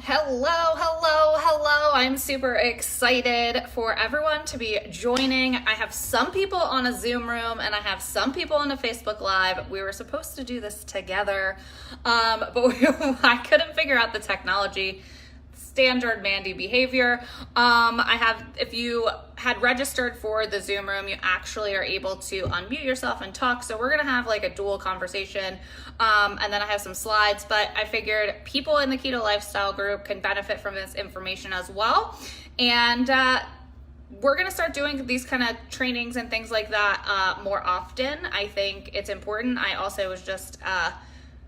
Hello, hello, hello. I'm super excited for everyone to be joining. I have some people on a Zoom room and I have some people on a Facebook Live. We were supposed to do this together, but I couldn't figure out the technology. Standard Mandy behavior. If you had registered for the Zoom room, you actually are able to unmute yourself and talk. So we're gonna have like a dual conversation. And then I have some slides, but I figured people in the keto lifestyle group can benefit from this information as well. And we're gonna start doing these kind of trainings and things like that more often. I think it's important. I also was just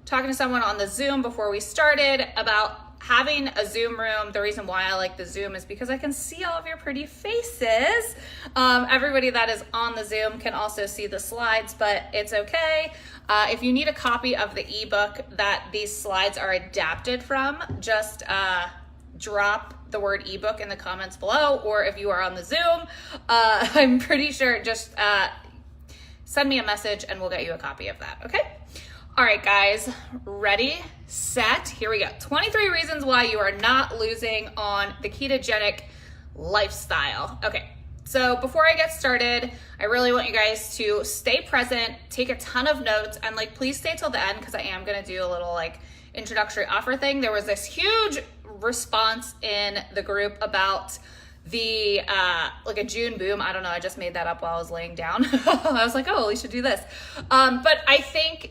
talking to someone on the Zoom before we started about having a Zoom room. The reason why I like the Zoom is because I can see all of your pretty faces. Everybody that is on the Zoom can also see the slides, but it's okay. If you need a copy of the ebook that these slides are adapted from, just drop the word ebook in the comments below, or if you are on the Zoom, I'm pretty sure just send me a message and we'll get you a copy of that, okay? All right, guys, ready, set, here we go. 23 reasons why you are not losing on the ketogenic lifestyle. Okay, so before I get started, I really want you guys to stay present, take a ton of notes, and please stay till the end because I am gonna do a little introductory offer thing. There was this huge response in the group about the a June boom. I don't know, I just made that up while I was laying down. I was like, oh, we should do this. But I think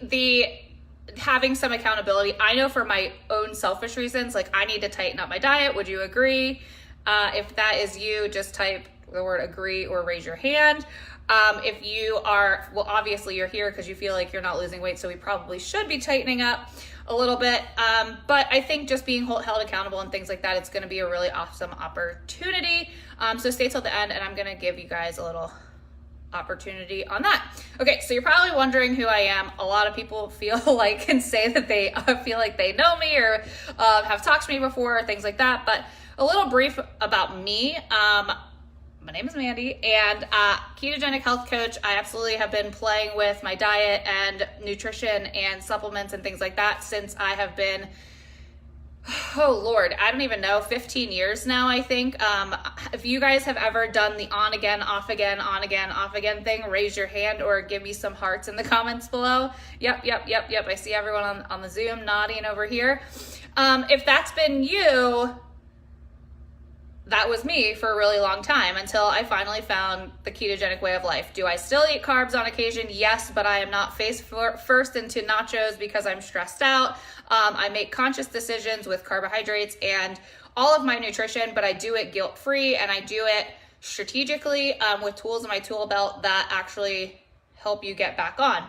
having some accountability, I know for my own selfish reasons, I need to tighten up my diet. Would you agree? If that is you, just type the word agree or raise your hand. If you are, well, obviously you're here because you feel like you're not losing weight, so we probably should be tightening up a little bit. But I think just being held accountable and things like that, it's going to be a really awesome opportunity. So stay till the end and I'm going to give you guys a little opportunity on that. Okay, so you're probably wondering who I am. A lot of people can say that they feel like they know me or have talked to me before or things like that. But a little brief about me. My name is Mandy and ketogenic health coach. I absolutely have been playing with my diet and nutrition and supplements and things like that since I have been, oh Lord, I don't even know, 15 years now, I think. If you guys have ever done the on again, off again, on again, off again thing, raise your hand or give me some hearts in the comments below. Yep. I see everyone on the Zoom nodding over here. If that's been you, that was me for a really long time until I finally found the ketogenic way of life. Do I still eat carbs on occasion? Yes, but I am not face first into nachos because I'm stressed out. I make conscious decisions with carbohydrates and all of my nutrition, but I do it guilt-free and I do it strategically with tools in my tool belt that actually help you get back on.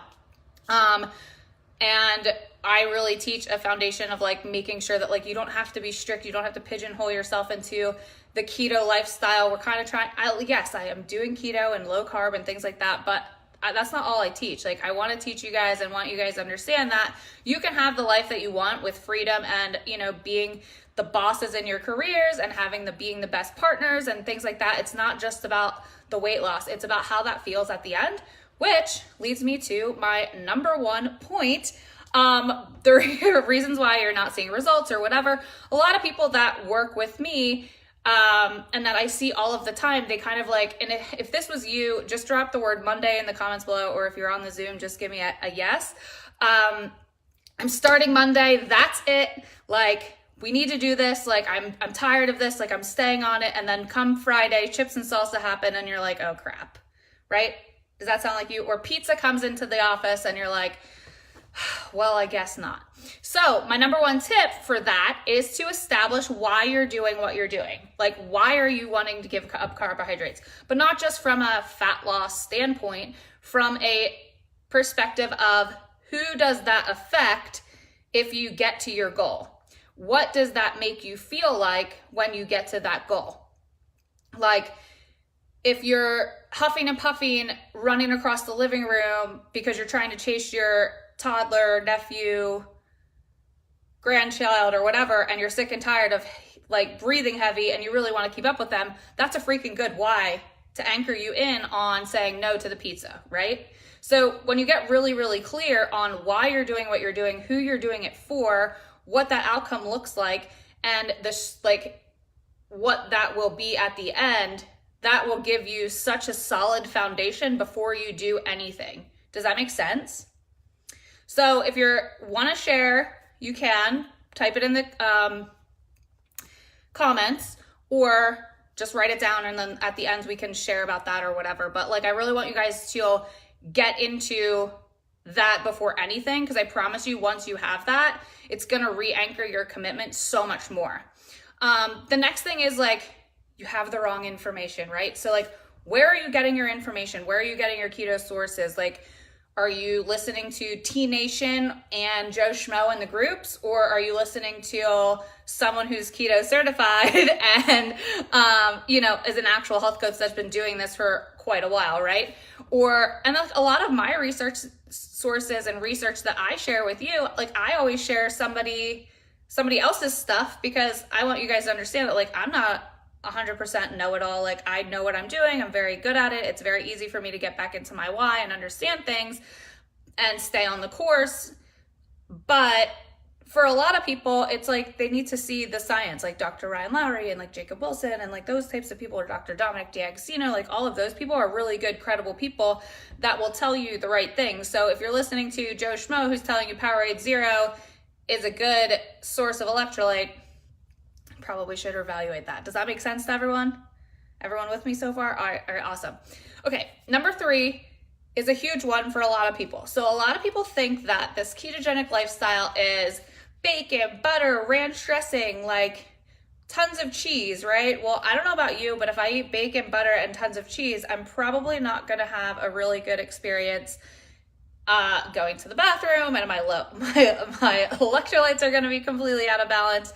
And I really teach a foundation of making sure that you don't have to be strict. You don't have to pigeonhole yourself into the keto lifestyle. We're kind of trying, yes, I am doing keto and low carb and things like that, but that's not all I teach. I want to teach you guys and want you guys to understand that you can have the life that you want with freedom and, being the bosses in your careers and being the best partners and things like that. It's not just about the weight loss. It's about how that feels at the end, which leads me to my number one point. The reasons why you're not seeing results or whatever. A lot of people that work with me and that I see all of the time, they kind of and if this was you, just drop the word Monday in the comments below, or if you're on the Zoom, just give me a yes. I'm starting Monday. That's it. We need to do this. I'm tired of this. I'm staying on it. And then come Friday, chips and salsa happen and you're like, oh crap, right? Does that sound like you? Or pizza comes into the office and you're like, well, I guess not. So my number one tip for that is to establish why you're doing what you're doing. Why are you wanting to give up carbohydrates? But not just from a fat loss standpoint, from a perspective of who does that affect if you get to your goal? What does that make you feel like when you get to that goal? If you're huffing and puffing, running across the living room because you're trying to chase your toddler, nephew, grandchild, or whatever, and you're sick and tired of breathing heavy and you really want to keep up with them, that's a freaking good why to anchor you in on saying no to the pizza, right? So when you get really, really clear on why you're doing what you're doing, who you're doing it for, what that outcome looks like, and this, like, what that will be at the end, that will give you such a solid foundation before you do anything. Does that make sense? So if you want to share, you can type it in the comments, or just write it down, and then at the end we can share about that or whatever. But like, I really want you guys to get into that before anything, because I promise you, once you have that, it's gonna re-anchor your commitment so much more. The next thing is, like, you have the wrong information, right? So like, where are you getting your information? Where are you getting your keto sources? Like, are you listening to T Nation and Joe Schmo in the groups, or are you listening to someone who's keto certified and, is an actual health coach that's been doing this for quite a while, right? And a lot of my research sources and research that I share with you, like, I always share somebody else's stuff, because I want you guys to understand that, like, I'm not 100% know-it-all. Like, I know what I'm doing. I'm very good at it. It's very easy for me to get back into my why and understand things and stay on the course. But for a lot of people, it's like they need to see the science, like Dr. Ryan Lowry and like Jacob Wilson and like those types of people, or Dr. Dominic D'Agostino. Like, all of those people are really good, credible people that will tell you the right things. So if you're listening to Joe Schmo, who's telling you Powerade Zero is a good source of electrolyte, probably should evaluate that. Does that make sense to everyone? Everyone with me so far? All right, awesome. Okay, number 3 is a huge one for a lot of people. So a lot of people think that this ketogenic lifestyle is bacon, butter, ranch dressing, like tons of cheese, right? Well, I don't know about you, but if I eat bacon, butter, and tons of cheese, I'm probably not gonna have a really good experience going to the bathroom, and my electrolytes are gonna be completely out of balance.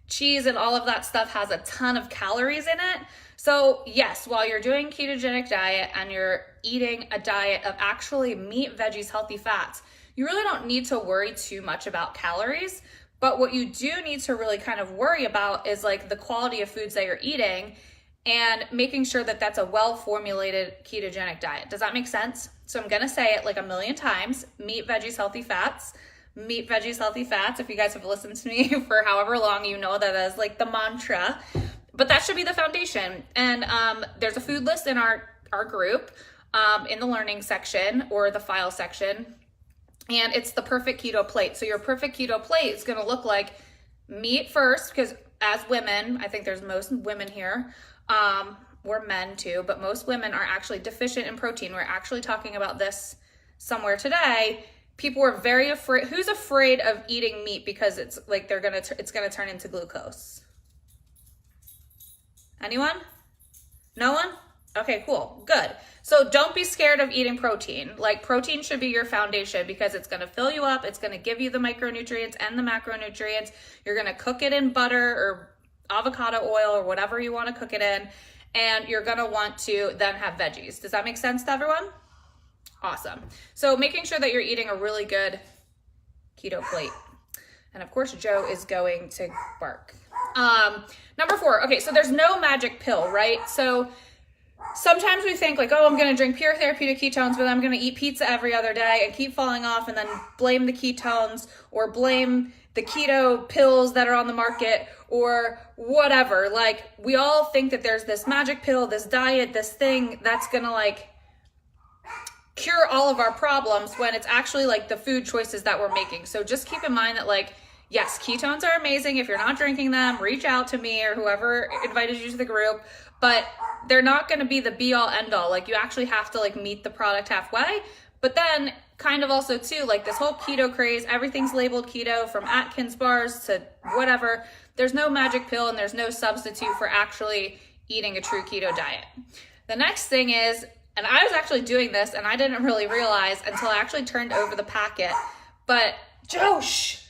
Cheese and all of that stuff has a ton of calories in it. So yes, while you're doing ketogenic diet and you're eating a diet of actually meat, veggies, healthy fats, you really don't need to worry too much about calories. But what you do need to really kind of worry about is like the quality of foods that you're eating, and making sure that that's a well-formulated ketogenic diet. Does that make sense? So I'm gonna say it like a million times: meat, veggies, healthy fats. Meat, veggies, healthy fats. If you guys have listened to me for however long, you know that is like the mantra. But that should be the foundation. And there's a food list in our group, in the learning section or the file section. And it's the perfect keto plate. So your perfect keto plate is gonna look like meat first, because as women, I think there's most women here, or men too, but most women are actually deficient in protein. We're actually talking about this somewhere today. People are very afraid. Who's afraid of eating meat because it's like it's gonna turn into glucose? Anyone? No one? Okay, cool, good. So don't be scared of eating protein. Like, protein should be your foundation, because it's gonna fill you up. It's gonna give you the micronutrients and the macronutrients. You're gonna cook it in butter or avocado oil or whatever you want to cook it in, and you're gonna want to then have veggies. Does that make sense to everyone? Awesome. So making sure that you're eating a really good keto plate. And of course, Joe is going to bark. Number 4. Okay, so there's no magic pill, right? So sometimes we think like, oh, I'm going to drink pure therapeutic ketones, but I'm going to eat pizza every other day and keep falling off, and then blame the ketones or blame the keto pills that are on the market or whatever. Like, we all think that there's this magic pill, this diet, this thing that's going to like cure all of our problems, when it's actually like the food choices that we're making. So just keep in mind that, like, yes, ketones are amazing. If you're not drinking them, reach out to me or whoever invited you to the group, but they're not going to be the be all end all. Like, you actually have to like meet the product halfway. But then kind of also too, like this whole keto craze, everything's labeled keto, from Atkins bars to whatever. There's no magic pill, and there's no substitute for actually eating a true keto diet. The next thing is, and I was actually doing this and I didn't really realize until I actually turned over the packet, but Josh,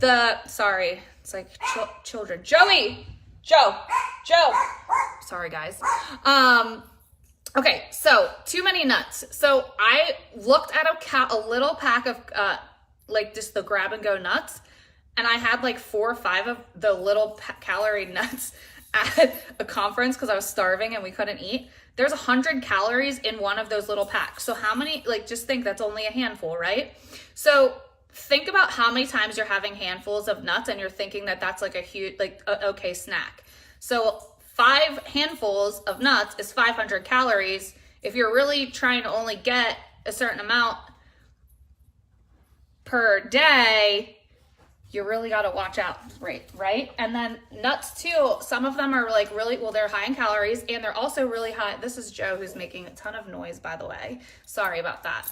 sorry, it's like children. Joey, Joe, sorry guys. Okay, so too many nuts. So I looked at a little pack of like just the grab and go nuts, and I had like 4 or 5 of the little calorie nuts at a conference because I was starving and we couldn't eat. There's 100 calories in one of those little packs. So how many, like, just think that's only a handful, right? So think about how many times you're having handfuls of nuts and you're thinking that that's like a huge, like okay snack. So 5 handfuls of nuts is 500 calories. If you're really trying to only get a certain amount per day, you really got to watch out, right? And then nuts too, some of them are like really, well, they're high in calories and they're also really high. This is Joe who's making a ton of noise, by the way. Sorry about that.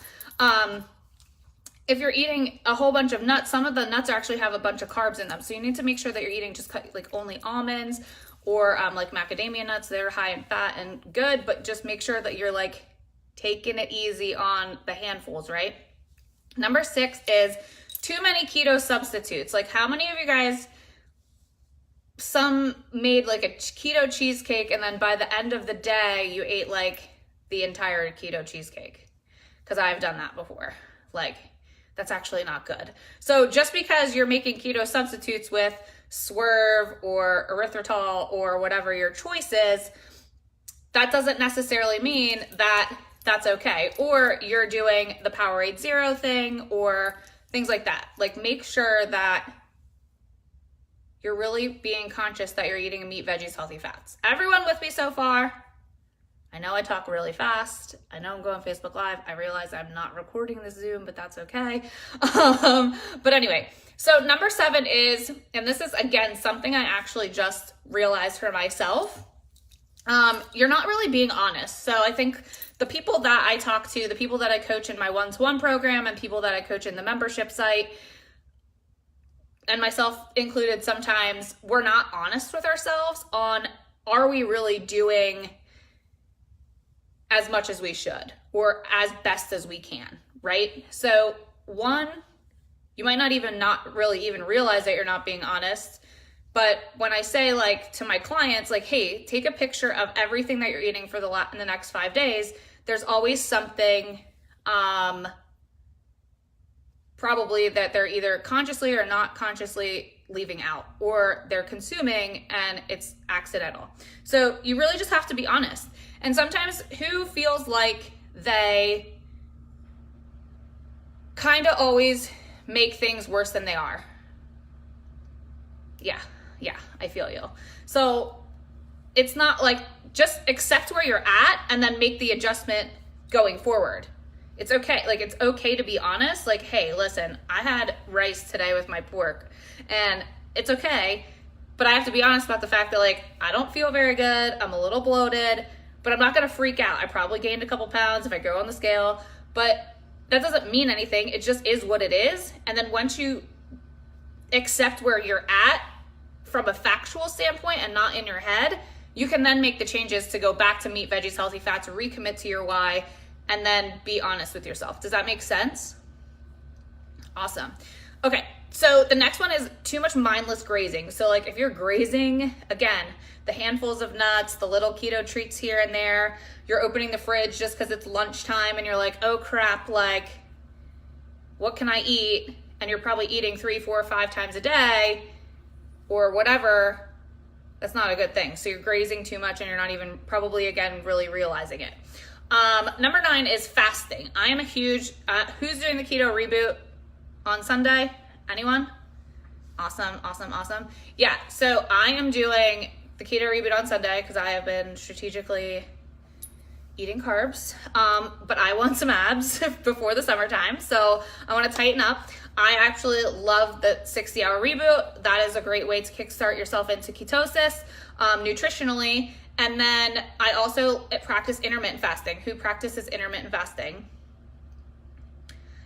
If you're eating a whole bunch of nuts, some of the nuts actually have a bunch of carbs in them. So you need to make sure that you're eating just like only almonds or like macadamia nuts. They're high in fat and good, but just make sure that you're like taking it easy on the handfuls, right? Number 6 is too many keto substitutes. Like how many of you guys, some made like a keto cheesecake and then by the end of the day you ate like the entire keto cheesecake? Because I've done that before. Like that's actually not good. So just because you're making keto substitutes with Swerve or erythritol or whatever your choice is, that doesn't necessarily mean that that's okay. Or you're doing the Powerade Zero thing or things like that. Like make sure that you're really being conscious that you're eating meat, veggies, healthy fats. Everyone with me so far? I know I talk really fast. I know I'm going Facebook Live. I realize I'm not recording the Zoom, but that's okay. But anyway, so number 7 is, and this is again, something I actually just realized for myself. You're not really being honest. So I think the people that I talk to, the people that I coach in my one-to-one program and people that I coach in the membership site, and myself included sometimes, we're not honest with ourselves on, are we really doing as much as we should or as best as we can, right? So 1, you might not really even realize that you're not being honest. But when I say like to my clients, like, hey, take a picture of everything that you're eating for in the next 5 days, there's always something probably that they're either consciously or not consciously leaving out, or they're consuming and it's accidental. So you really just have to be honest. And sometimes who feels like they kind of always make things worse than they are? Yeah, I feel you. So it's not like, just accept where you're at and then make the adjustment going forward. It's okay. Like, it's okay to be honest. Like, hey, listen, I had rice today with my pork and it's okay. But I have to be honest about the fact that like, I don't feel very good. I'm a little bloated, but I'm not going to freak out. I probably gained a couple pounds if I go on the scale, but that doesn't mean anything. It just is what it is. And then once you accept where you're at from a factual standpoint and not in your head, you can then make the changes to go back to meat, veggies, healthy fats, recommit to your why, and then be honest with yourself. Does that make sense? Awesome. Okay, so the next one is too much mindless grazing. So like if you're grazing, again, the handfuls of nuts, the little keto treats here and there, you're opening the fridge just because it's lunchtime and you're like, oh crap, like what can I eat? And you're probably eating 3, 4, 5 times a day or whatever. That's not a good thing. So you're grazing too much and you're not even probably, again, really realizing it. Number 9 is fasting. I am a huge, who's doing the keto reboot on Sunday? Anyone? Awesome. Yeah, so I am doing the keto reboot on Sunday because I have been strategically eating carbs, but I want some abs before the summertime. So I want to tighten up. I actually love the 60-hour reboot. That is a great way to kickstart yourself into ketosis nutritionally. And then I also practice intermittent fasting. Who practices intermittent fasting?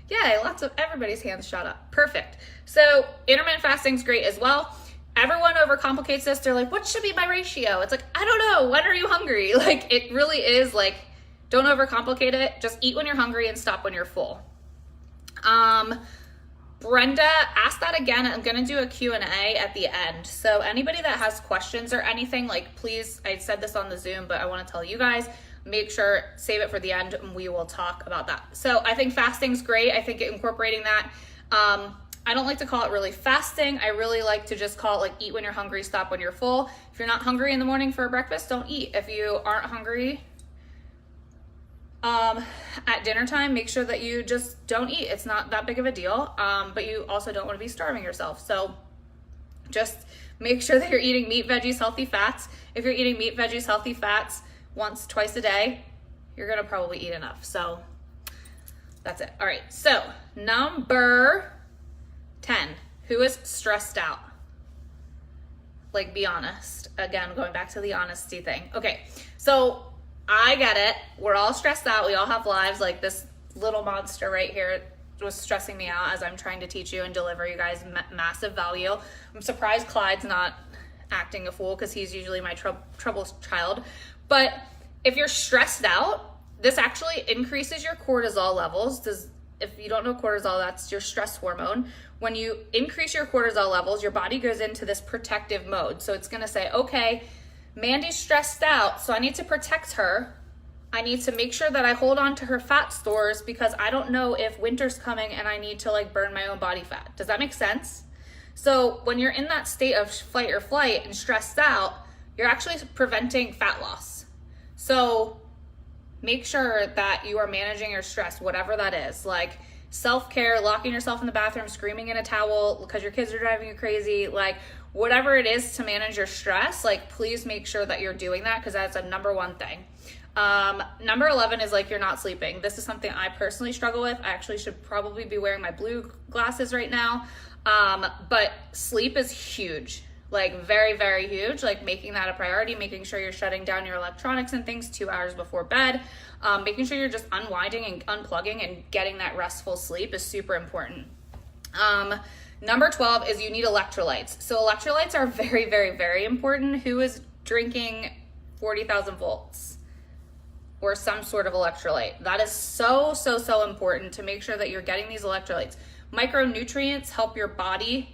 Yay, lots of everybody's hands shot up. Perfect. So intermittent fasting is great as well. Everyone overcomplicates this. They're like, what should be my ratio? It's like, I don't know. When are you hungry? Like, it really is like, don't overcomplicate it. Just eat when you're hungry and stop when you're full. Brenda asked that again. I'm going to do a Q&A at the end. So anybody that has questions or anything, like please, I said this on the Zoom, but I want to tell you guys, make sure, save it for the end and we will talk about that. So I think fasting's great. I think incorporating that, I don't like to call it really fasting. I really like to just call it like eat when you're hungry, stop when you're full. If you're not hungry in the morning for breakfast, don't eat. If you aren't hungry At dinner time, make sure that you just don't eat. It's not that big of a deal, but you also don't want to be starving yourself. So just make sure that you're eating meat, veggies, healthy fats. If you're eating meat, veggies, healthy fats once, twice a day, you're gonna probably eat enough. So that's it. All right, so number 10, who is stressed out? Like, be honest. Again, going back to the honesty thing. Okay, so I get it. We're all stressed out. We all have lives. Like, this little monster right here was stressing me out as I'm trying to teach you and deliver you guys massive value. I'm surprised Clyde's not acting a fool because he's usually my trouble child. But if you're stressed out, this actually increases your cortisol levels. If you don't know cortisol, that's your stress hormone. When you increase your cortisol levels, your body goes into this protective mode. So it's gonna say, okay, Mandy's stressed out, so I need to protect her. I need to make sure that I hold on to her fat stores because I don't know if winter's coming and I need to like burn my own body fat. Does that make sense? So when you're in that state of fight or flight and stressed out, you're actually preventing fat loss. So make sure that you are managing your stress, whatever that is. Like self-care, locking yourself in the bathroom, screaming in a towel because your kids are driving you crazy, like whatever it is to manage your stress, like please make sure that you're doing that because that's a number one thing. Number 11 is like you're not sleeping. This is something I personally struggle with. I actually should probably be wearing my blue glasses right now. But sleep is huge, like very, very huge, like making that a priority, making sure you're shutting down your electronics and things 2 hours before bed, making sure you're just unwinding and unplugging and getting that restful sleep is super important. Number 12 is you need electrolytes. So electrolytes are very, very, very important. Who is drinking 40,000 volts or some sort of electrolyte? That is so, so, so important to make sure that you're getting these electrolytes. Micronutrients help your body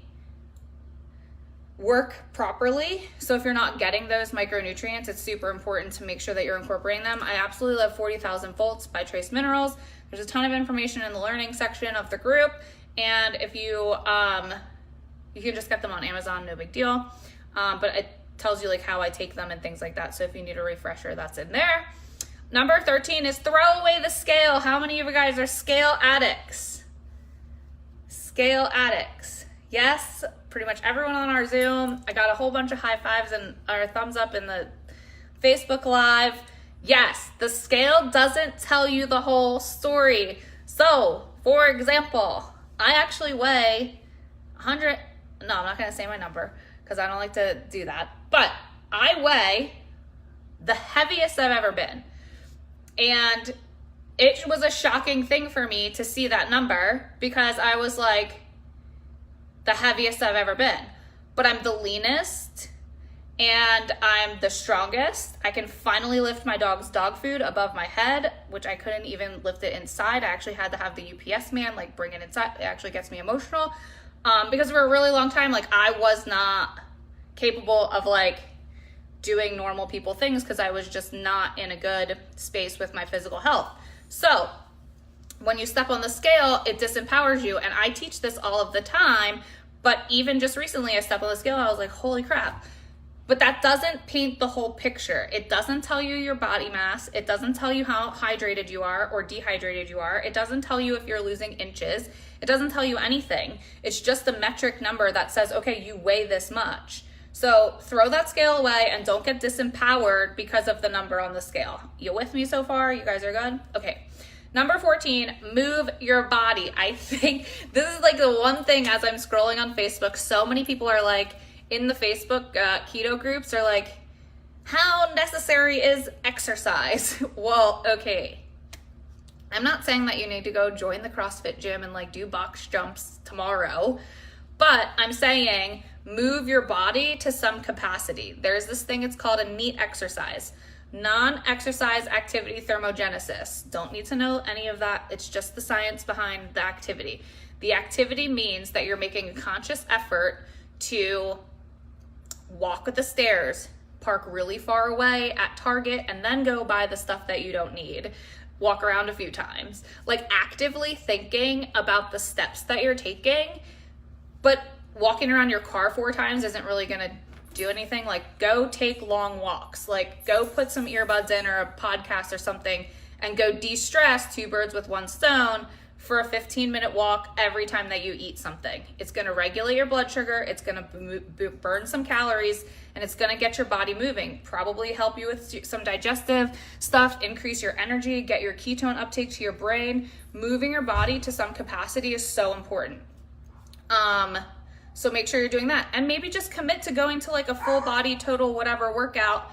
work properly. So if you're not getting those micronutrients, it's super important to make sure that you're incorporating them. I absolutely love 40,000 volts by Trace Minerals. There's a ton of information in the learning section of the group. And if you, you can just get them on Amazon, no big deal. But it tells you like how I take them and things like that. So if you need a refresher, that's in there. Number 13 is throw away the scale. How many of you guys are scale addicts? Scale addicts. Yes, pretty much everyone on our Zoom. I got a whole bunch of high fives and or thumbs up in the Facebook Live. Yes, the scale doesn't tell you the whole story. So, for example, I actually weigh 100, no, I'm not gonna say my number because I don't like to do that, but I weigh the heaviest I've ever been. And it was a shocking thing for me to see that number because I was like, the heaviest I've ever been. But I'm the leanest and I'm the strongest. I can finally lift my dog's dog food above my head, which I couldn't even lift it inside. I actually had to have the UPS man like bring it inside. It actually gets me emotional because for a really long time, like I was not capable of like doing normal people things because I was just not in a good space with my physical health. So when you step on the scale, it disempowers you. And I teach this all of the time, but even just recently I stepped on the scale and I was like, holy crap. But that doesn't paint the whole picture. It doesn't tell you your body mass. It doesn't tell you how hydrated you are or dehydrated you are. It doesn't tell you if you're losing inches. It doesn't tell you anything. It's just a metric number that says, okay, you weigh this much. So throw that scale away and don't get disempowered because of the number on the scale. You with me so far? You guys are good? Okay. Number 14, move your body. I think this is like the one thing as I'm scrolling on Facebook, so many people are like in the Facebook keto groups are like, how necessary is exercise? Well, okay. I'm not saying that you need to go join the CrossFit gym and like do box jumps tomorrow, but I'm saying move your body to some capacity. There's this thing, it's called a NEAT exercise. Non-exercise activity thermogenesis. Don't need to know any of that. It's just the science behind the activity. The activity means that you're making a conscious effort to walk up the stairs, park really far away at Target, and then go buy the stuff that you don't need. Walk around a few times. Like actively thinking about the steps that you're taking, but walking around your car 4 times isn't really gonna do anything. Like go take long walks, like go put some earbuds in or a podcast or something and go de-stress, 2 birds with 1 stone, for a 15-minute walk every time that you eat something. It's gonna regulate your blood sugar, it's gonna burn some calories, and it's gonna get your body moving. Probably help you with some digestive stuff, increase your energy, get your ketone uptake to your brain. Moving your body to some capacity is so important. So make sure you're doing that. And maybe just commit to going to like a full body, total whatever workout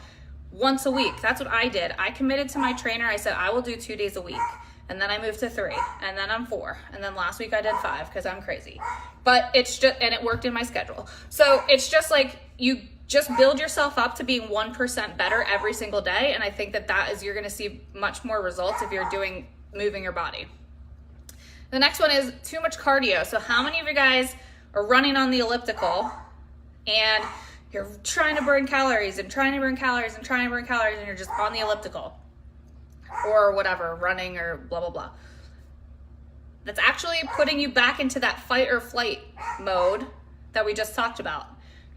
once a week. That's what I did. I committed to my trainer. I said, I will do 2 days a week. And then I moved to 3, and then I'm 4. And then last week I did 5 because I'm crazy. But it's just, and it worked in my schedule. So it's just like, you just build yourself up to being 1% better every single day. And I think that is, you're gonna see much more results if you're moving your body. The next one is too much cardio. So how many of you guys are running on the elliptical and you're trying to burn calories and trying to burn calories and trying to burn calories, and you're just on the elliptical? Or whatever, running or blah, blah, blah. That's actually putting you back into that fight or flight mode that we just talked about.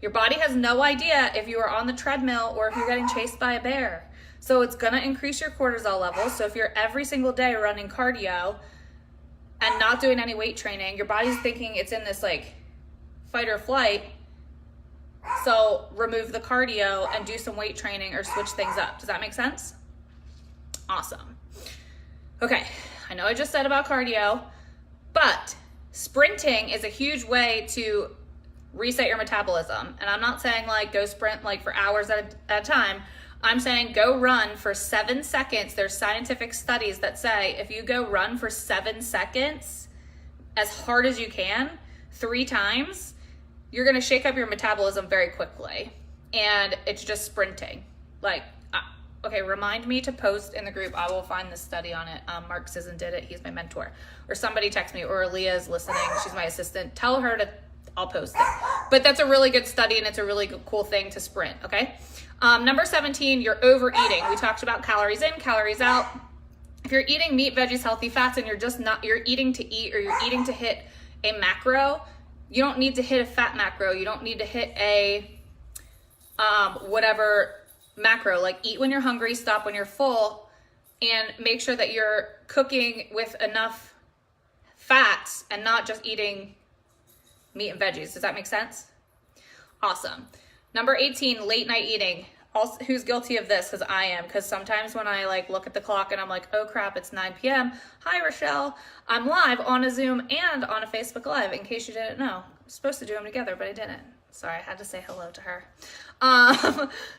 Your body has no idea if you are on the treadmill or if you're getting chased by a bear. So it's gonna increase your cortisol levels. So if you're every single day running cardio and not doing any weight training, your body's thinking it's in this like fight or flight. So remove the cardio and do some weight training or switch things up. Does that make sense? Awesome. Okay, I know I just said about cardio, but sprinting is a huge way to reset your metabolism. And I'm not saying like go sprint like for hours at a time. I'm saying go run for 7 seconds. There's scientific studies that say if you go run for 7 seconds as hard as you can 3 times, you're gonna shake up your metabolism very quickly. And it's just sprinting. Like, okay, remind me to post in the group. I will find this study on it. Mark Sisson did it. He's my mentor. Or somebody text me, or Leah's listening. She's my assistant. Tell her I'll post it. But that's a really good study, and it's a really cool thing to sprint, okay? Number 17, you're overeating. We talked about calories in, calories out. If you're eating meat, veggies, healthy fats, and you're eating to eat, or you're eating to hit a macro, you don't need to hit a fat macro. You don't need to hit a whatever macro. Like, eat when you're hungry, stop when you're full, and make sure that you're cooking with enough fats and not just eating meat and veggies. Does that make sense? Awesome. Number 18, late night eating. Also, who's guilty of this? Because I am. Because sometimes when I like look at the clock and I'm like, oh crap, it's 9 p.m. Hi, Rochelle. I'm live on a Zoom and on a Facebook Live, in case you didn't know. I'm supposed to do them together, but I didn't. Sorry, I had to say hello to her.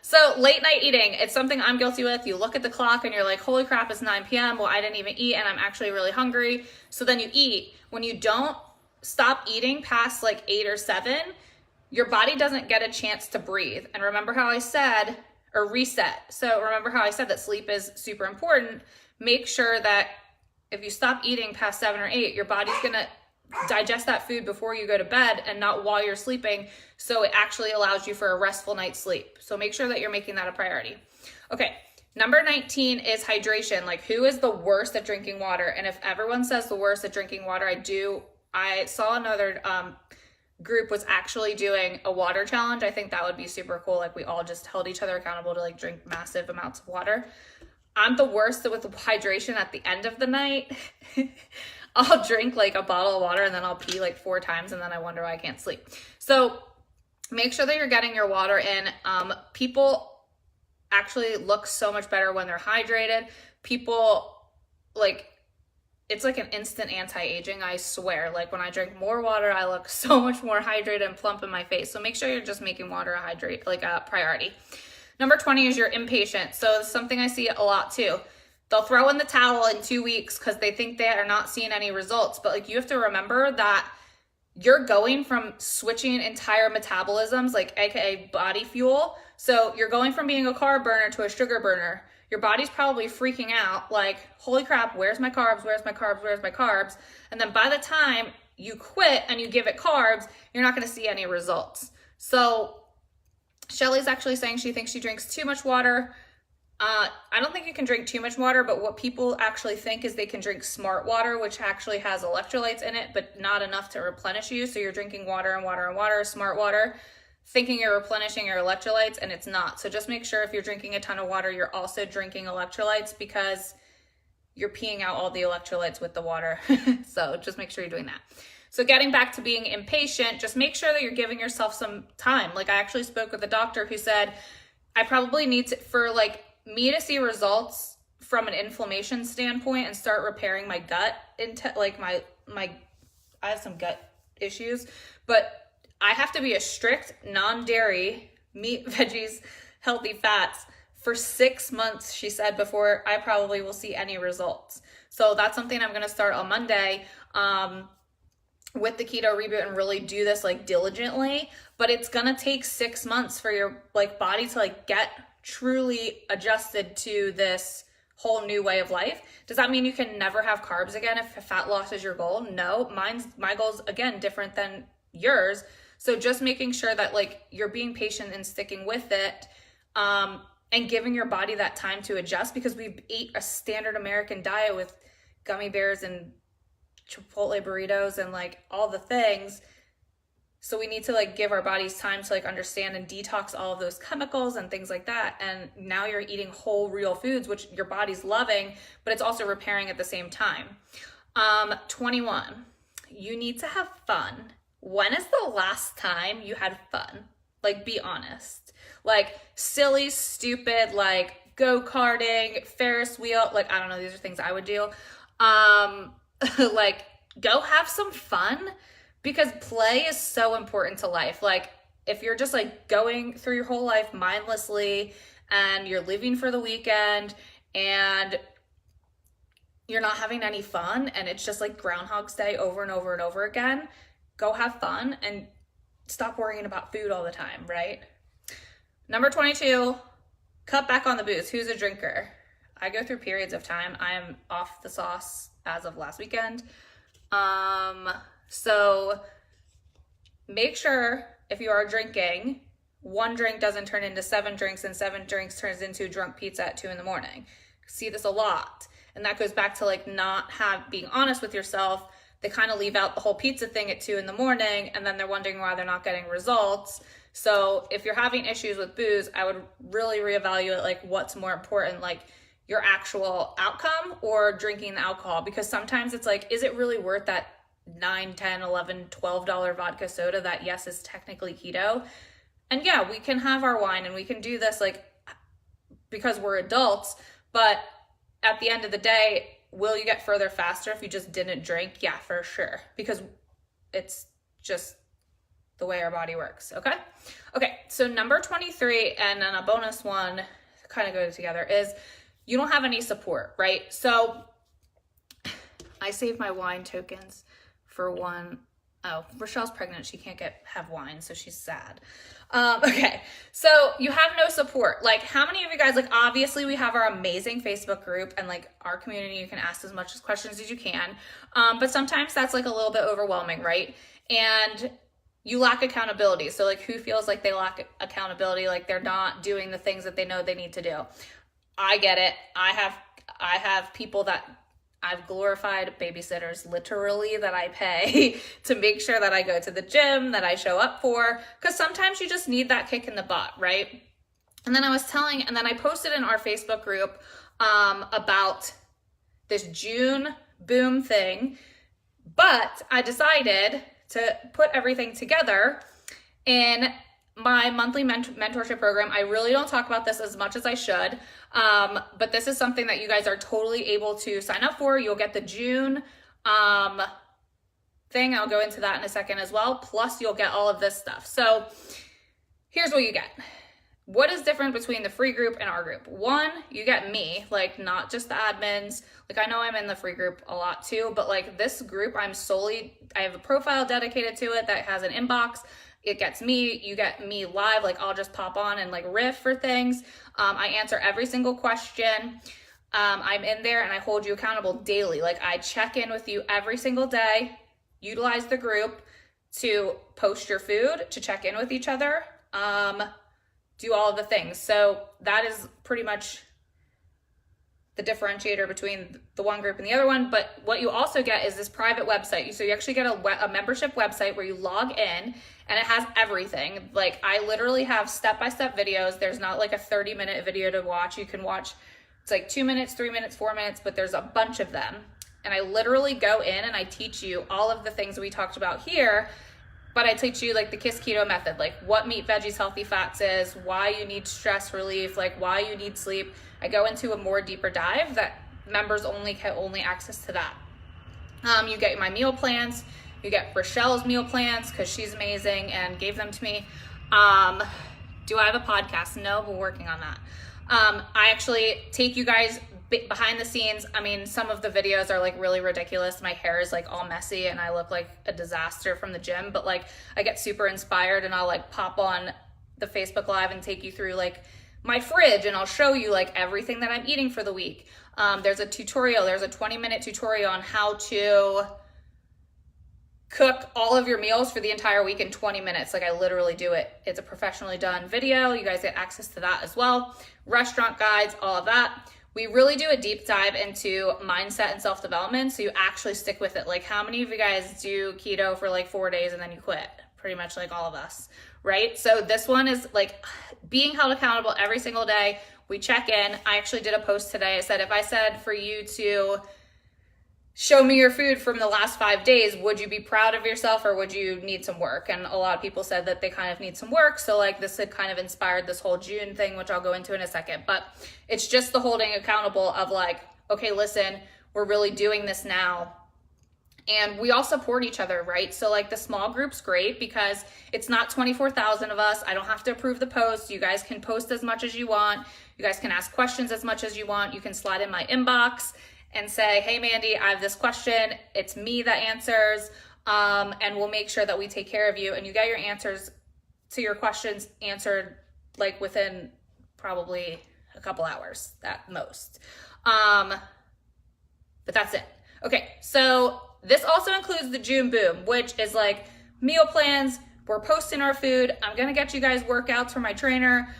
So late night eating, it's something I'm guilty with. You look at the clock and you're like, holy crap, it's 9 p.m. Well, I didn't even eat and I'm actually really hungry. So then you eat. When you don't stop eating past like 8 or 7, your body doesn't get a chance to breathe. And remember how I said, or reset. So remember how I said that sleep is super important. Make sure that if you stop eating past 7 or 8, your body's gonna digest that food before you go to bed and not while you're sleeping. So it actually allows you for a restful night's sleep. So make sure that you're making that a priority. Okay, number 19 is hydration. Like, who is the worst at drinking water? And if everyone says the worst at drinking water, I saw another group was actually doing a water challenge. I think that would be super cool. Like, we all just held each other accountable to like drink massive amounts of water. I'm the worst with hydration at the end of the night. I'll drink like a bottle of water and then I'll pee like 4 times and then I wonder why I can't sleep. So make sure that you're getting your water in. People actually look so much better when they're hydrated. People, like, it's like an instant anti-aging, I swear. Like, when I drink more water, I look so much more hydrated and plump in my face. So make sure you're just making water a priority. Number 20 is you're impatient. So it's something I see a lot too. They'll throw in the towel in 2 weeks because they think they are not seeing any results. But like, you have to remember that you're going from switching entire metabolisms, like AKA body fuel. So you're going from being a carb burner to a sugar burner. Your body's probably freaking out like, holy crap, where's my carbs? Where's my carbs? Where's my carbs? And then by the time you quit and you give it carbs, you're not going to see any results. So Shelly's actually saying she thinks she drinks too much water. I don't think you can drink too much water, but what people actually think is they can drink smart water, which actually has electrolytes in it, but not enough to replenish you. So you're drinking water and water and water, smart water, thinking you're replenishing your electrolytes, and it's not. So just make sure if you're drinking a ton of water, you're also drinking electrolytes, because you're peeing out all the electrolytes with the water. So just make sure you're doing that. So getting back to being impatient, just make sure that you're giving yourself some time. Like I actually spoke with a doctor who said, I probably need to, for like me to see results from an inflammation standpoint and start repairing my gut, like my I have some gut issues, but I have to be a strict non-dairy, meat, veggies, healthy fats for 6 months, she said, before I probably will see any results. So that's something I'm going to start on Monday with the keto reboot and really do this like diligently, but it's going to take 6 months for your like body to like get truly adjusted to this whole new way of life. Does that mean you can never have carbs again if fat loss is your goal? No, my goal's again different than yours. So just making sure that like you're being patient and sticking with it, and giving your body that time to adjust, because we ate a standard American diet with gummy bears and Chipotle burritos and like all the things. So we need to like give our bodies time to like understand and detox all of those chemicals and things like that. And now you're eating whole real foods, which your body's loving, but it's also repairing at the same time. 21, you need to have fun. When is the last time you had fun? Like, be honest. Like silly, stupid, like go-karting, Ferris wheel. Like, I don't know. These are things I would do. Like go have some fun, because play is so important to life. Like if you're just like going through your whole life mindlessly and you're living for the weekend and you're not having any fun and it's just like Groundhog's Day over and over and over again, go have fun and stop worrying about food all the time, right? Number 22, cut back on the booze. Who's a drinker? I go through periods of time. I am off the sauce as of last weekend. So make sure if you are drinking, one drink doesn't turn into 7 drinks and 7 drinks turns into drunk pizza at 2 a.m. See this a lot. And that goes back to like not being honest with yourself. They kind of leave out the whole pizza thing at 2 a.m. and then they're wondering why they're not getting results. So if you're having issues with booze, I would really reevaluate like what's more important, like your actual outcome or drinking the alcohol, because sometimes it's like, is it really worth that $9, $10, $11, $12 vodka soda that yes is technically keto? And yeah, we can have our wine and we can do this like because we're adults, but at the end of the day, will you get further faster if you just didn't drink? Yeah, for sure, because it's just the way our body works. Okay, so number 23, and then a bonus one kind of go together, is you don't have any support, right? So I save my wine tokens for one. Oh, Rochelle's pregnant. She can't have wine, so she's sad. Okay, so you have no support. Like, how many of you guys, like, obviously we have our amazing Facebook group and like our community, you can ask as much questions as you can. But sometimes that's like a little bit overwhelming, right? And you lack accountability. So like, who feels like they lack accountability? Like they're not doing the things that they know they need to do. I get it. I have people that I've glorified, babysitters literally, that I pay to make sure that I go to the gym, that I show up for, because sometimes you just need that kick in the butt, right? And then I posted in our Facebook group about this June boom thing, but I decided to put everything together in my monthly mentorship program. I really don't talk about this as much as I should, but this is something that you guys are totally able to sign up for. You'll get the June thing. I'll go into that in a second as well. Plus you'll get all of this stuff. So here's what you get. What is different between the free group and our group? One, you get me, like not just the admins. Like I know I'm in the free group a lot too, but like this group, I have a profile dedicated to it that has an inbox. It gets me, you get me live. Like I'll just pop on and like riff for things. I answer every single question. I'm in there and I hold you accountable daily. Like I check in with you every single day. Utilize the group to post your food, to check in with each other. Do all of the things. So that is pretty much the differentiator between the one group and the other one. But what you also get is this private website. So you actually get a membership website where you log in and it has everything. Like I literally have step-by-step videos. There's not like a 30-minute video to watch. You can watch It's like 2 minutes, 3 minutes, 4 minutes, but there's a bunch of them. And I literally go in and I teach you all of the things we talked about here, but I teach you like the KISS keto method, like what meat, veggies, healthy fats is, why you need stress relief, like why you need sleep. I go into a more deeper dive that members only get access to that. You get my meal plans. You get Rochelle's meal plans because she's amazing and gave them to me. Do I have a podcast? No, but we're working on that. I actually take you guys behind the scenes. I mean, some of the videos are like really ridiculous. My hair is like all messy and I look like a disaster from the gym, but like I get super inspired and I'll like pop on the Facebook Live and take you through like my fridge and I'll show you like everything that I'm eating for the week. There's a tutorial, there's a 20-minute tutorial on how to cook all of your meals for the entire week in 20 minutes. Like I literally do it. It's a professionally done video. You guys get access to that as well. Restaurant guides, all of that. We really do a deep dive into mindset and self-development. So you actually stick with it. Like how many of you guys do keto for like 4 days and then you quit? Pretty much like all of us, right? So this one is like being held accountable every single day. We check in. I actually did a post today. I said, if I said for you to show me your food from the last 5 days, would you be proud of yourself or would you need some work? And a lot of people said that they kind of need some work. So like this had kind of inspired this whole June thing, which I'll go into in a second, but it's just the holding accountable of like, okay, listen, we're really doing this now. And we all support each other, right? So like the small group's great because it's not 24,000 of us. I don't have to approve the post. You guys can post as much as you want. You guys can ask questions as much as you want. You can slide in my inbox and say, hey, Mandy, I have this question. It's me that answers, and we'll make sure that we take care of you. And you get your answers to your questions answered like within probably a couple hours at most. But that's it. Okay, so this also includes the June Boom, which is like meal plans. We're posting our food. I'm gonna get you guys workouts from my trainer.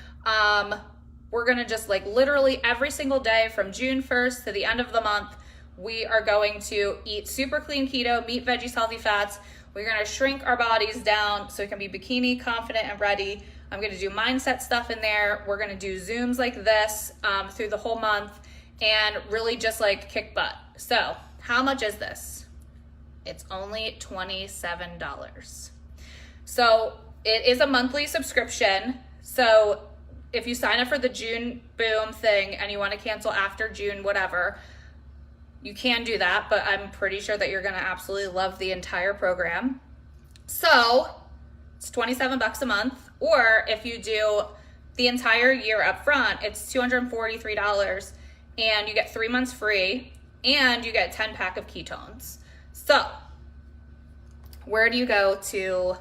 We're gonna just like literally every single day from June 1st to the end of the month, we are going to eat super clean keto, meat, veggies, healthy fats. We're gonna shrink our bodies down so we can be bikini, confident, and ready. I'm gonna do mindset stuff in there. We're gonna do Zooms like this through the whole month and really just like kick butt. So how much is this? It's only $27. So it is a monthly subscription. So if you sign up for the June Boom thing and you want to cancel after June, whatever, you can do that, but I'm pretty sure that you're going to absolutely love the entire program. So it's $27 a month, or if you do the entire year up front, it's $243 and you get 3 months free and you get a 10-pack of ketones. So where do you go to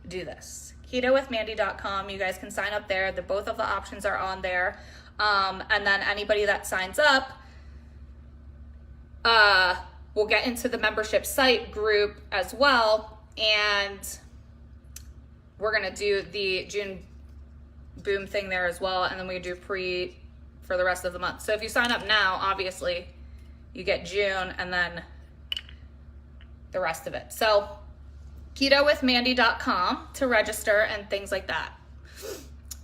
do this? KetoWithMandy.com. You guys can sign up there. Both of the options are on there. And then anybody that signs up will get into the membership site group as well. And we're going to do the June Boom thing there as well. And then we do pre for the rest of the month. So if you sign up now, obviously you get June and then the rest of it. So KetoWithMandy.com to register and things like that.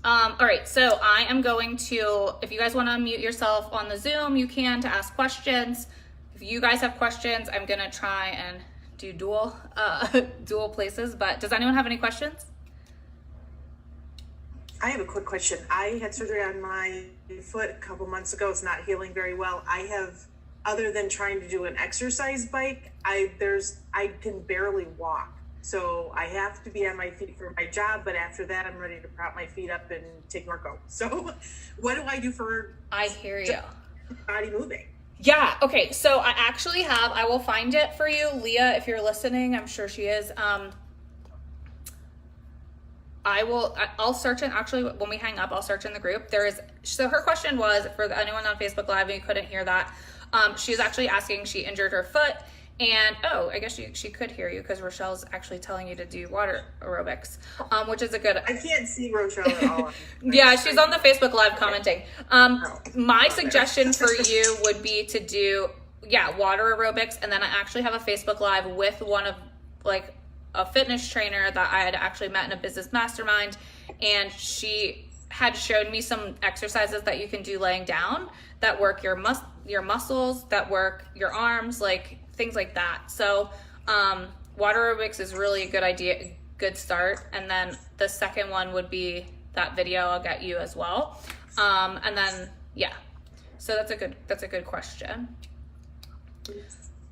All right, so I am going to, if you guys want to unmute yourself on the Zoom, you can to ask questions. If you guys have questions, I'm gonna try and do dual places, but does anyone have any questions? I have a quick question. I had surgery on my foot a couple months ago. It's not healing very well. I have, other than trying to do an exercise bike, I can barely walk. So I have to be on my feet for my job, but after that, I'm ready to prop my feet up and take workout. So what do I do for I hear you. Body moving? Yeah, okay, so I actually have, I will find it for you. Leah, if you're listening, I'm sure she is. I'll search in, actually, when we hang up, I'll search in the group. So her question was, for anyone on Facebook Live, and you couldn't hear that, she's actually asking, she injured her foot, and, I guess she could hear you, because Rochelle's actually telling you to do water aerobics, which is a good... I can't see Rochelle at all. Yeah, she's on the Facebook Live commenting. My suggestion for you would be to do, water aerobics, and then I actually have a Facebook Live with one of, a fitness trainer that I had actually met in a business mastermind, and she had shown me some exercises that you can do laying down that work your muscles, that work your arms, like things like that. So water aerobics is really a good idea, good start. And then the second one would be that video I'll get you as well. And then, yeah, so that's a good question.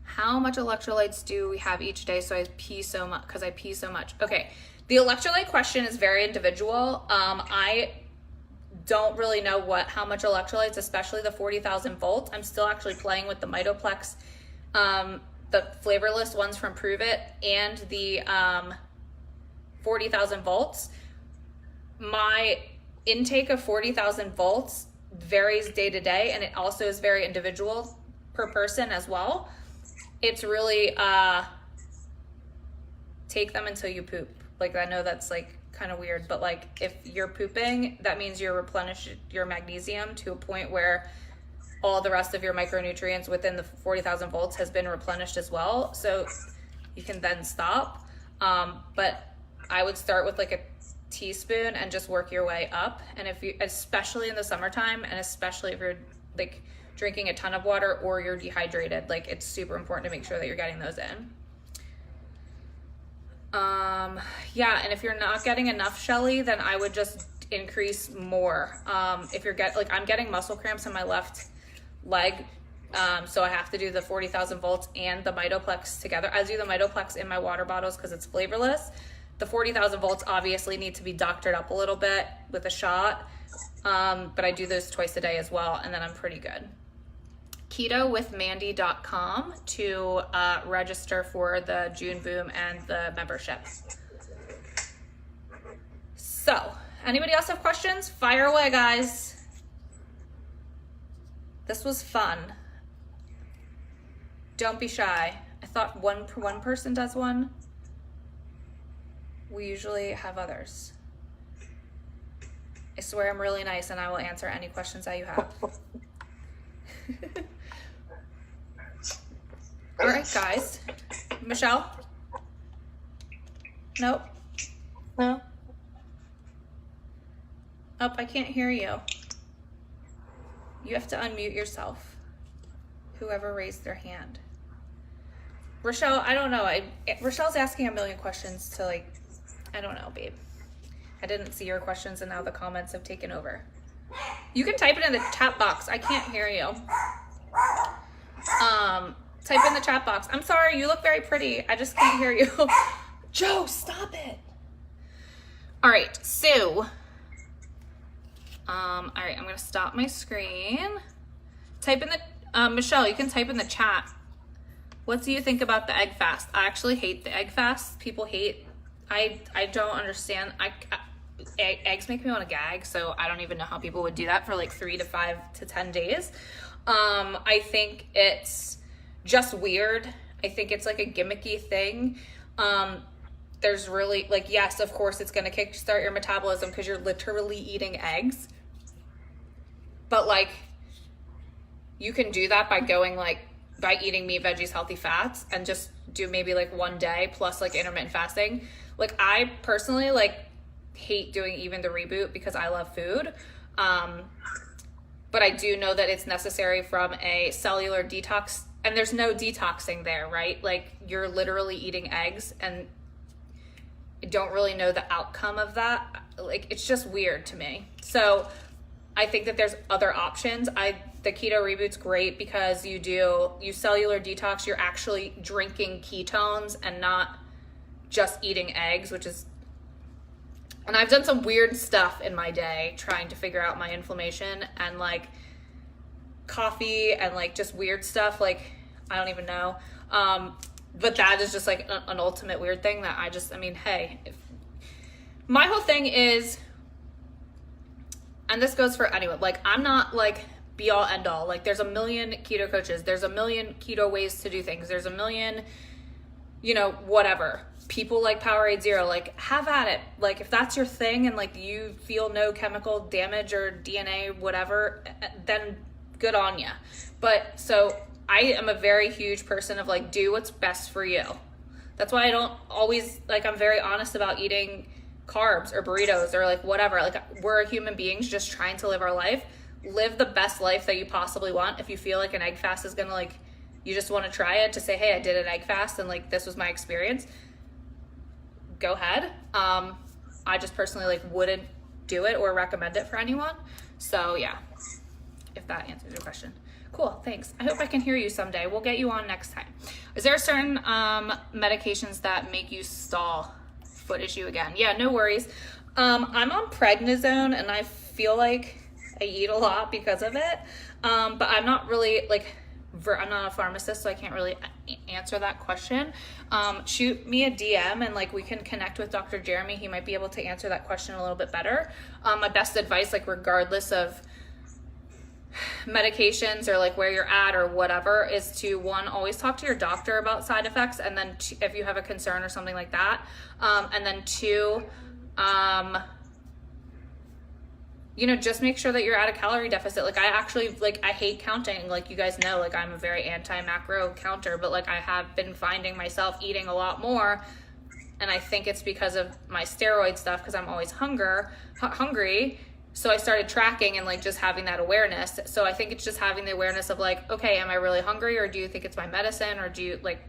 How much electrolytes do we have each day? So I pee so much, because I pee so much. Okay, the electrolyte question is very individual. I don't really know how much electrolytes, especially the 40,000 volts. I'm still actually playing with the Mitoplex, the flavorless ones from Prove It, and the 40,000 volts. My intake of 40,000 volts varies day to day, and it also is very individual per person as well. It's really take them until you poop. Like, I know that's like kind of weird, but like if you're pooping, that means you're replenishing your magnesium to a point where all the rest of your micronutrients within the 40,000 volts has been replenished as well. So you can then stop. But I would start with like a teaspoon and just work your way up. And if you, especially in the summertime, and especially if you're like drinking a ton of water or you're dehydrated, like it's super important to make sure that you're getting those in. Yeah, and if you're not getting enough, Shelly, then I would just increase more. If you're I'm getting muscle cramps in my left leg, so I have to do the 40,000 volts and the Mitoplex together. I do the Mitoplex in my water bottles because it's flavorless. The 40,000 volts obviously need to be doctored up a little bit with a shot, but I do those twice a day as well, and then I'm pretty good. KetoWithMandy.com to register for the June Boom and the membership. So, anybody else have questions? Fire away, guys. This was fun. Don't be shy. I thought one person does one. We usually have others. I swear I'm really nice and I will answer any questions that you have. All right, guys. Michelle? Nope. No. Oh, I can't hear you. You have to unmute yourself. Whoever raised their hand. Rochelle, I don't know. Rochelle's asking a million questions to like, I don't know, babe. I didn't see your questions and now the comments have taken over. You can type it in the chat box. I can't hear you. Type in the chat box. I'm sorry, you look very pretty. I just can't hear you. Joe, stop it. All right, so, all right, I'm gonna stop my screen. Type in the, Michelle, you can type in the chat. What do you think about the egg fast? I actually hate the egg fast. People hate, I don't understand. Eggs make me want to gag, so I don't even know how people would do that for like 3 to 5 to 10 days. I think it's just weird. I think it's like a gimmicky thing. There's really, like, yes, of course it's going to kickstart your metabolism because you're literally eating eggs. But like, you can do that by going like, by eating meat, veggies, healthy fats, and just do maybe like 1 day plus like intermittent fasting. Like, I personally like hate doing even the reboot because I love food. But I do know that it's necessary from a cellular detox, and there's no detoxing there, right? Like, you're literally eating eggs, and I don't really know the outcome of that. Like, it's just weird to me. So I think that there's other options. The keto reboot's great because you cellular detox, you're actually drinking ketones and not just eating eggs, which is, and I've done some weird stuff in my day trying to figure out my inflammation, and like coffee and like just weird stuff. Like, I don't even know. But that is just like an ultimate weird thing that I mean, hey, my whole thing is, and this goes for anyone, like, I'm not like be all end all. Like, there's a million keto coaches. There's a million keto ways to do things. There's a million, whatever. People like Powerade Zero, like, have at it. Like, if that's your thing and like you feel no chemical damage or DNA, whatever, then good on ya. But so I am a very huge person of like, do what's best for you. That's why I don't always, like, I'm very honest about eating carbs or burritos or like whatever. Like we're human beings just trying to live our life. Live the best life that you possibly want. If you feel like an egg fast is gonna like, you just want to try it to say, hey, I did an egg fast and like this was my experience, go ahead. I just personally like wouldn't do it or recommend it for anyone. So yeah, if that answers your question. Cool, thanks. I hope I can hear you someday. We'll get you on next time. Is there certain medications that make you stall? Foot issue again. Yeah, no worries. I'm on prednisone and I feel like I eat a lot because of it. But I'm not really like, I'm not a pharmacist, so I can't really answer that question. Shoot me a DM and like we can connect with Dr. Jeremy. He might be able to answer that question a little bit better. My best advice, like regardless of medications or like where you're at or whatever, is to one, always talk to your doctor about side effects, and then if you have a concern or something like that, and then two, you know, just make sure that you're at a calorie deficit. Like I actually, like I hate counting, like you guys know, like I'm a very anti-macro counter, but like I have been finding myself eating a lot more, and I think it's because of my steroid stuff, because I'm always hungry. So I started tracking and like just having that awareness. So I think it's just having the awareness of like, okay, am I really hungry, or do you think it's my medicine, or do you like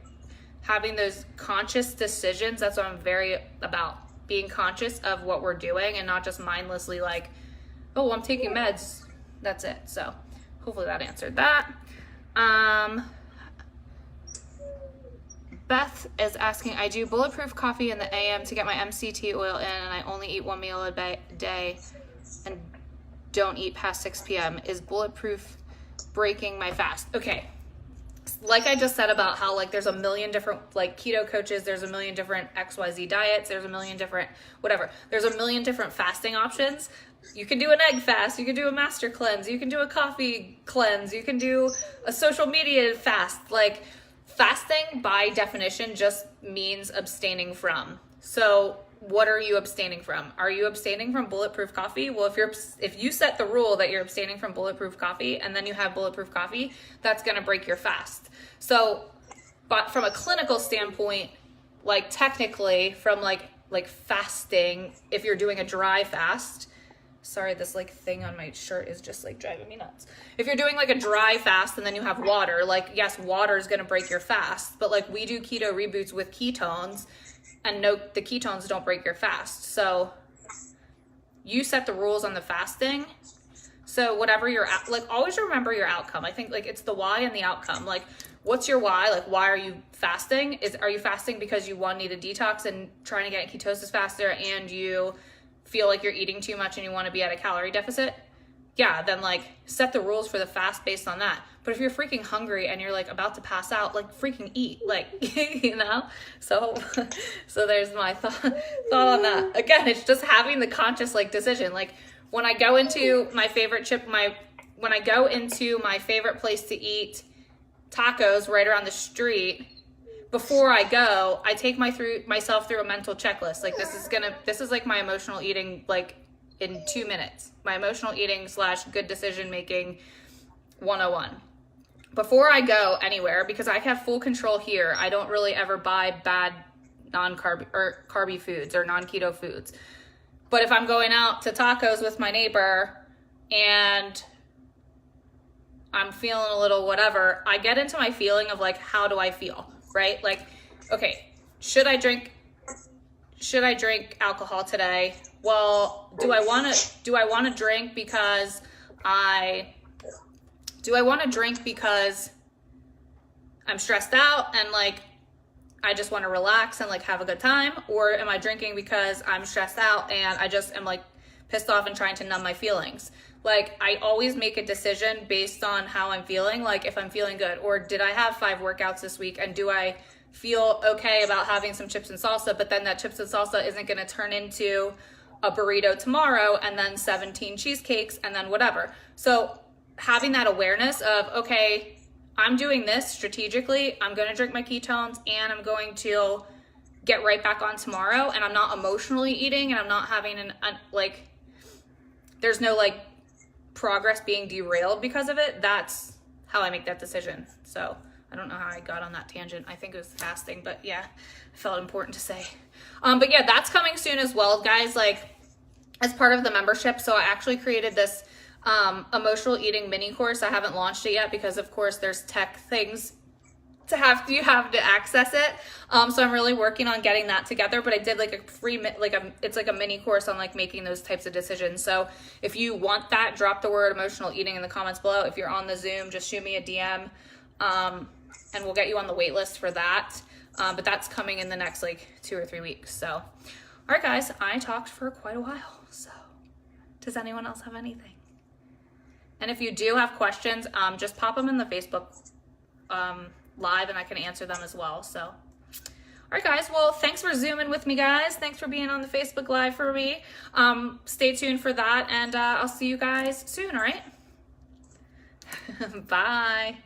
having those conscious decisions? That's what I'm very about, being conscious of what we're doing and not just mindlessly like, oh, I'm taking meds, that's it. So hopefully that answered that. Beth is asking, I do bulletproof coffee in the AM to get my MCT oil in, and I only eat one meal a day and don't eat past 6 p.m. Is bulletproof breaking my fast? Okay. Like I just said about how like there's a million different like keto coaches, there's a million different XYZ diets, there's a million different whatever. There's a million different fasting options. You can do an egg fast, you can do a master cleanse, you can do a coffee cleanse, you can do a social media fast. Like fasting by definition just means abstaining from. So what are you abstaining from? Are you abstaining from bulletproof coffee? Well, if you set the rule that you're abstaining from bulletproof coffee and then you have bulletproof coffee, that's going to break your fast. So, but from a clinical standpoint, like technically from like fasting, if you're doing a dry fast, sorry, this like thing on my shirt is just like driving me nuts. If you're doing like a dry fast and then you have water, like yes, water is going to break your fast, but like we do keto reboots with ketones. And note, the ketones don't break your fast. So you set the rules on the fasting. So whatever you're like, always remember your outcome. I think like it's the why and the outcome. Like, what's your why? Like, why are you fasting? Are you fasting because you one, need a detox and trying to get ketosis faster, and you feel like you're eating too much and you want to be at a calorie deficit? Yeah, then like set the rules for the fast based on that. But if you're freaking hungry and you're like about to pass out, like freaking eat, like, you know? So there's my thought on that. Again, it's just having the conscious like decision. Like when I go into my favorite when I go into my favorite place to eat tacos right around the street, before I go, I take myself through a mental checklist. Like this is like my emotional eating, like in 2 minutes, my emotional eating / good decision making 101. Before I go anywhere, because I have full control here, I don't really ever buy bad non-carb or carby foods or non-keto foods. But if I'm going out to tacos with my neighbor and I'm feeling a little whatever, I get into my feeling of like, how do I feel, right? Like, okay, should I drink alcohol today? Well, do I want to drink because I'm stressed out and like I just want to relax and like have a good time? Or am I drinking because I'm stressed out and I just am like pissed off and trying to numb my feelings? Like I always make a decision based on how I'm feeling. Like if I'm feeling good, or did I have 5 workouts this week, and do I feel okay about having some chips and salsa, but then that chips and salsa isn't going to turn into a burrito tomorrow and then 17 cheesecakes and then whatever. So having that awareness of, okay, I'm doing this strategically, I'm going to drink my ketones and I'm going to get right back on tomorrow, and I'm not emotionally eating and I'm not having like, there's no like progress being derailed because of it. That's how I make that decision. So I don't know how I got on that tangent. I think it was fasting, but yeah, I felt important to say. But yeah, that's coming soon as well, guys, like as part of the membership. So I actually created this emotional eating mini course. I haven't launched it yet because of course there's tech things you have to access it. So I'm really working on getting that together, but I did like a free, it's like a mini course on like making those types of decisions. So if you want that, drop the word emotional eating in the comments below. If you're on the Zoom, just shoot me a DM, and we'll get you on the wait list for that. But that's coming in the next like 2 or 3 weeks. So, all right, guys, I talked for quite a while. So does anyone else have anything? And if you do have questions, just pop them in the Facebook, live, and I can answer them as well. So, all right, guys. Well, thanks for zooming with me, guys. Thanks for being on the Facebook Live for me. Stay tuned for that, and I'll see you guys soon. All right. Bye.